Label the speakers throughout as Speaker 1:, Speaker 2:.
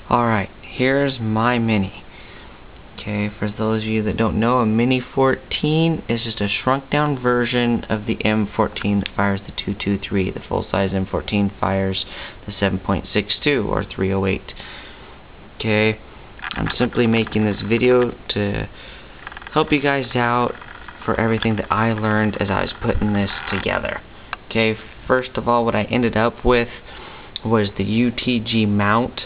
Speaker 1: Alright, here's my Mini. Okay, for those of you that don't know, a Mini 14 is just a shrunk down version of the M14 that fires the 223. The full size M14 fires the 7.62 or 308. Okay, I'm simply making this video to help you guys out for everything that I learned as I was putting this together. Okay, first of all, what I ended up with was the UTG mount.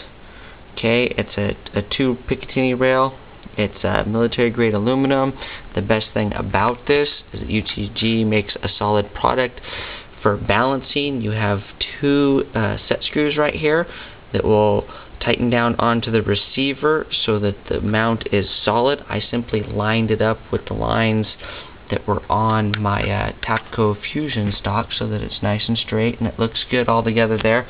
Speaker 1: Okay, it's a 2 Picatinny rail. It's military grade aluminum. The best thing about this is that UTG makes a solid product. For balancing, you have 2 set screws right here that will tighten down onto the receiver so that the mount is solid. I simply lined it up with the lines that were on my Tapco Fusion stock so that it's nice and straight and it looks good all together there.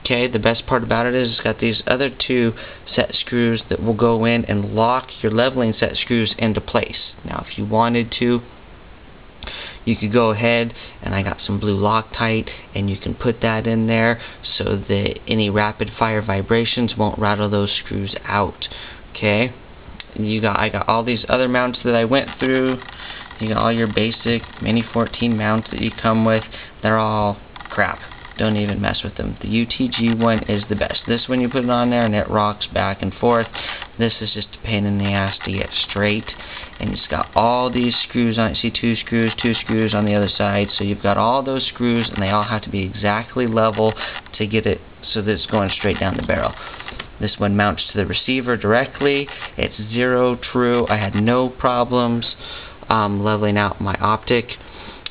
Speaker 1: Okay, the best part about it is it's got these other 2 set screws that will go in and lock your leveling set screws into place. Now if you wanted to, you could go ahead, and I got some blue Loctite, and you can put that in there so that any rapid fire vibrations won't rattle those screws out. Okay, I got all these other mounts that I went through. You got all your basic Mini 14 mounts that you come with. They're all crap. Don't even mess with them. The UTG one is the best. This one you put it on there and it rocks back and forth. This is just a pain in the ass to get straight. And it's got all these screws on it. See, 2 screws on the other side. So you've got all those screws and they all have to be exactly level to get it so that it's going straight down the barrel. This one mounts to the receiver directly. It's 0 true. I had no problems leveling out my optic.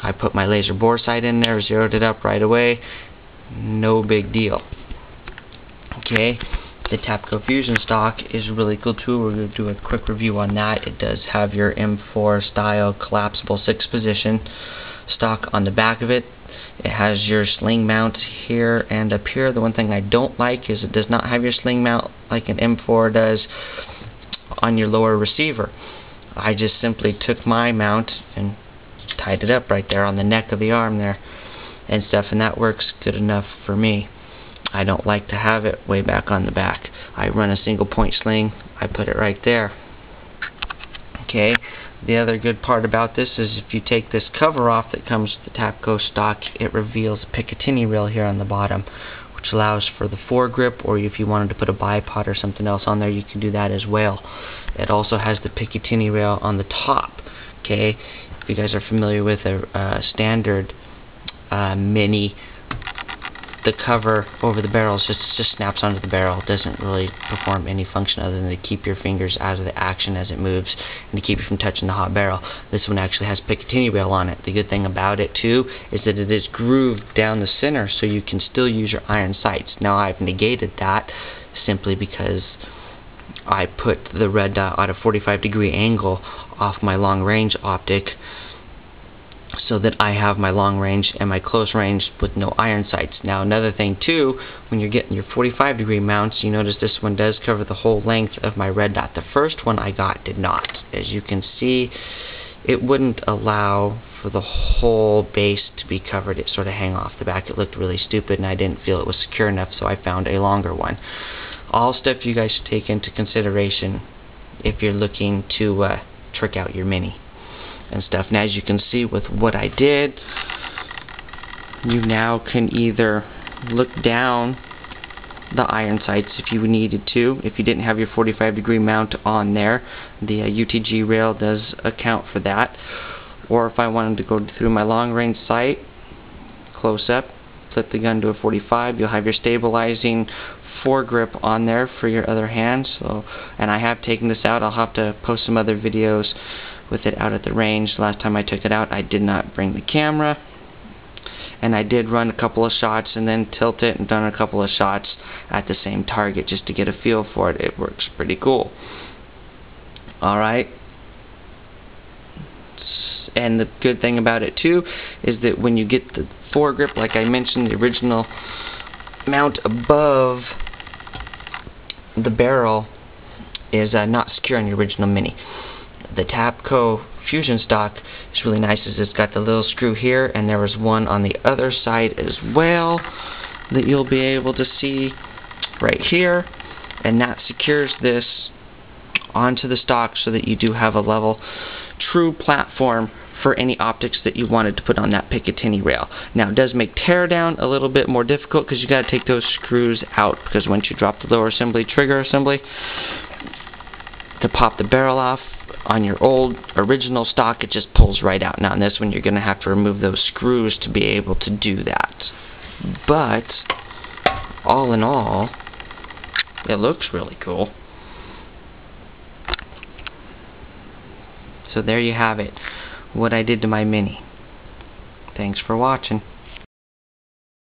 Speaker 1: I put my laser bore sight in there, zeroed it up right away. No big deal. Okay, the Tapco Fusion stock is really cool too. We're going to do a quick review on that. It does have your M4 style collapsible 6-position stock on the back of it. It has your sling mount here and up here. The one thing I don't like is it does not have your sling mount like an M4 does on your lower receiver. I just simply took my mount and tied it up right there on the neck of the arm there and stuff, and that works good enough for me. I don't like to have it way back on the back. I run a single point sling. I put it right there. Okay, the other good part about this is if you take this cover off that comes with the Tapco stock, it reveals a Picatinny rail here on the bottom, which allows for the foregrip, or if you wanted to put a bipod or something else on there, you can do that as well. It also has the Picatinny rail on the top. Okay, if you guys are familiar with a standard Mini, the cover over the barrel just snaps onto the barrel. It doesn't really perform any function other than to keep your fingers out of the action as it moves and to keep you from touching the hot barrel. This one actually has Picatinny rail on it. The good thing about it too is that it is grooved down the center so you can still use your iron sights. Now I've negated that simply because I put the red dot at a 45-degree angle off my long range optic so that I have my long range and my close range with no iron sights. Now another thing too, when you're getting your 45-degree mounts, you notice this one does cover the whole length of my red dot. The first one I got did not. As you can see, it wouldn't allow for the whole base to be covered. It sort of hang off the back. It looked really stupid and I didn't feel it was secure enough, so I found a longer one. All stuff you guys should take into consideration if you're looking to trick out your Mini and stuff. And as you can see with what I did, you now can either look down the iron sights if you needed to. If you didn't have your 45-degree mount on there, the UTG rail does account for that. Or if I wanted to go through my long range sight, close up, flip the gun to a 45, you'll have your stabilizing foregrip on there for your other hand. So, and I have taken this out. I'll have to post some other videos with it out at the range. Last time I took it out, I did not bring the camera, and I did run a couple of shots and then tilt it and done a couple of shots at the same target just to get a feel for it. It works pretty cool. Alright, and the good thing about it too is that when you get the foregrip, like I mentioned, the original mount above the barrel is not secure on your original Mini. The Tapco Fusion stock is really nice, is it's got the little screw here, and there was one on the other side as well that you'll be able to see right here. and that secures this onto the stock so that you do have a level, true platform for any optics that you wanted to put on that Picatinny rail. Now, it does make teardown a little bit more difficult because you got to take those screws out, because once you drop the lower assembly, trigger assembly, to pop the barrel off on your old original stock, it just pulls right out. Now, on this one, you're going to have to remove those screws to be able to do that. But all in all, it looks really cool. So there you have it, what I did to my Mini. Thanks for watching.